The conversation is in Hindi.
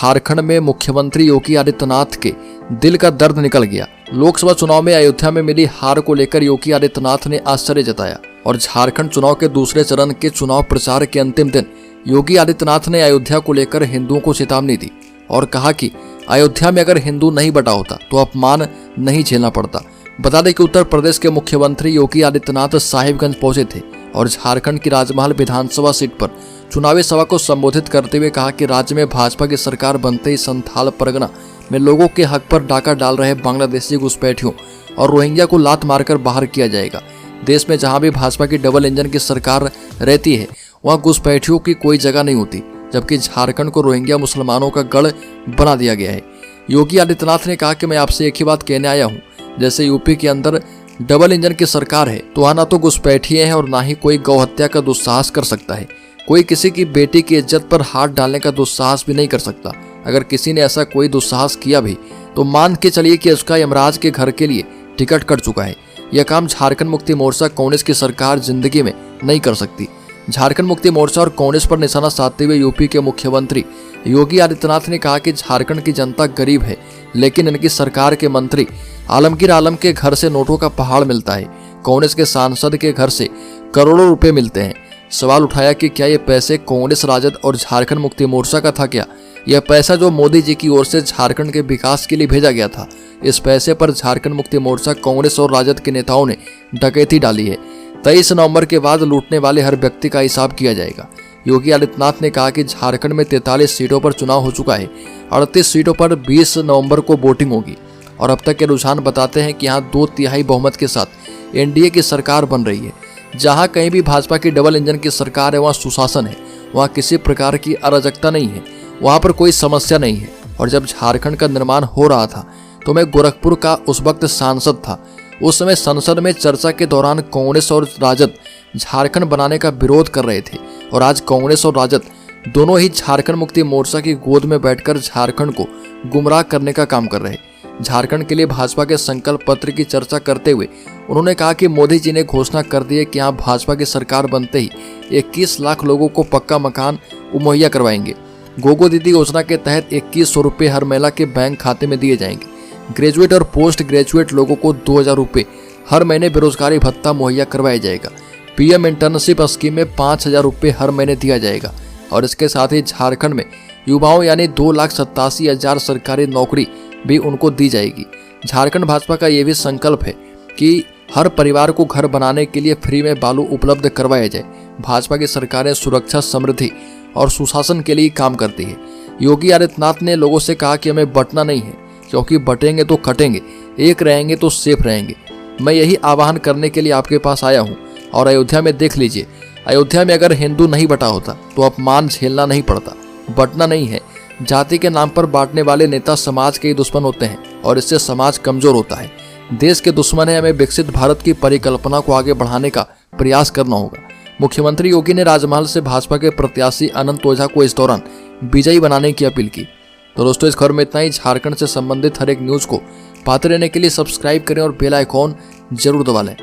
झारखंड में मुख्यमंत्री योगी आदित्यनाथ के दिल का दर्द निकल गया। लोकसभा चुनाव में अयोध्या में मिली हार को लेकर योगी आदित्यनाथ ने आश्चर्य जताया और झारखंड चुनाव के दूसरे चरण के चुनाव प्रचार के अंतिम दिन योगी आदित्यनाथ ने अयोध्या को लेकर हिंदुओं को चेतावनी दी और कहा कि अयोध्या में अगर हिंदू नहीं बटा होता तो अपमान नहीं झेलना पड़ता। बता दें कि उत्तर प्रदेश के मुख्यमंत्री योगी आदित्यनाथ साहिबगंज पहुंचे थे और झारखंड की राजमहल विधानसभा सीट पर चुनावी सभा को संबोधित करते हुए कहा कि राज्य में भाजपा की सरकार बनते ही संथाल परगना में लोगों के हक पर डाका डाल रहे बांग्लादेशी घुसपैठियों और रोहिंग्या को लात मारकर बाहर किया जाएगा। देश में जहां भी भाजपा की डबल इंजन की सरकार रहती है वहां घुसपैठियों की कोई जगह नहीं होती, जबकि झारखंड को रोहिंग्या मुसलमानों का गढ़ बना दिया गया है। योगी आदित्यनाथ ने कहा कि मैं आपसे एक ही बात कहने आया हूँ, जैसे यूपी के अंदर डबल इंजन की सरकार है तो वहां ना तो घुसपैठिए हैं और ना ही कोई गौ हत्या का दुस्साहस कर सकता है। कोई किसी की बेटी की इज्जत पर हाथ डालने का दुस्साहस भी नहीं कर सकता। अगर किसी ने ऐसा कोई दुस्साहस किया भी तो मान के चलिए कि उसका यमराज के घर के लिए टिकट कट चुका है। यह काम झारखंड मुक्ति मोर्चा कांग्रेस की सरकार जिंदगी में नहीं कर सकती। झारखंड मुक्ति मोर्चा और कांग्रेस पर निशाना साधते हुए यूपी के मुख्यमंत्री योगी आदित्यनाथ ने कहा कि झारखंड की जनता गरीब है, लेकिन इनकी सरकार के मंत्री आलमगीर आलम के घर से नोटों का पहाड़ मिलता है। कांग्रेस के सांसद के घर से करोड़ों रुपए मिलते हैं। सवाल उठाया कि क्या ये पैसे कांग्रेस, राजद और झारखंड मुक्ति मोर्चा का था क्या? यह पैसा जो मोदी जी की ओर से झारखंड के विकास के लिए भेजा गया था, इस पैसे पर झारखंड मुक्ति मोर्चा, कांग्रेस और राजद के नेताओं ने डकैती डाली है। 23 नवंबर के बाद लूटने वाले हर व्यक्ति का हिसाब किया जाएगा। योगी आदित्यनाथ ने कहा कि झारखंड में 43 सीटों पर चुनाव हो चुका है। 38 सीटों पर 20 नवंबर को वोटिंग होगी और अब तक के रुझान बताते हैं कि यहाँ 2/3 बहुमत के साथ एनडीए की सरकार बन रही है। जहाँ कहीं भी भाजपा की डबल इंजन की सरकार है वहाँ सुशासन है, वहाँ किसी प्रकार की अराजकता नहीं है, वहाँ पर कोई समस्या नहीं है। और जब झारखंड का निर्माण हो रहा था तो मैं गोरखपुर का उस वक्त सांसद था। उस समय संसद में चर्चा के दौरान कांग्रेस और राजद झारखंड बनाने का विरोध कर रहे थे और आज कांग्रेस और राजद दोनों ही झारखंड मुक्ति मोर्चा की गोद में बैठकर झारखंड को गुमराह करने का काम कर रहे हैं। झारखंड के लिए भाजपा के संकल्प पत्र की चर्चा करते हुए उन्होंने कहा कि मोदी जी ने घोषणा कर दी है कि यहाँ भाजपा की सरकार बनते ही 21 लाख लोगों को पक्का मकान मुहैया करवाएंगे। गोगो दीदी योजना के तहत 2100 रुपये हर महिला के बैंक खाते में दिए जाएंगे। ग्रेजुएट और पोस्ट ग्रेजुएट लोगों को 2000 रुपये हर महीने बेरोजगारी भत्ता मुहैया करवाया जाएगा। पीएम इंटर्नशिप स्कीम में 5000 रुपये हर महीने दिया जाएगा और इसके साथ ही झारखंड में युवाओं यानी 2,87,000 सरकारी नौकरी भी उनको दी जाएगी। झारखंड भाजपा का ये भी संकल्प है कि हर परिवार को घर बनाने के लिए फ्री में बालू उपलब्ध करवाया जाए। भाजपा की सरकारें सुरक्षा, समृद्धि और सुशासन के लिए काम करती है। योगी आदित्यनाथ ने लोगों से कहा कि हमें बंटना नहीं है, क्योंकि बटेंगे तो कटेंगे, एक रहेंगे तो सेफ रहेंगे। मैं यही आह्वान करने के लिए आपके पास आया हूँ और अयोध्या में देख लीजिए, अयोध्या में अगर हिंदू नहीं बटा होता तो अपमान झेलना नहीं पड़ता। बंटना नहीं है। जाति के नाम पर बांटने वाले नेता समाज के ही दुश्मन होते हैं और इससे समाज कमजोर होता है। देश के दुश्मन है। हमें विकसित भारत की परिकल्पना को आगे बढ़ाने का प्रयास करना होगा। मुख्यमंत्री योगी ने राजमहल से भाजपा के प्रत्याशी अनंत ओझा को इस दौरान विजयी बनाने की अपील की। तो दोस्तों, इस खबर में इतना ही। झारखंड से संबंधित हर एक न्यूज को पाते रहने के लिए सब्सक्राइब करें और बेल आइकॉन जरूर दबा लें।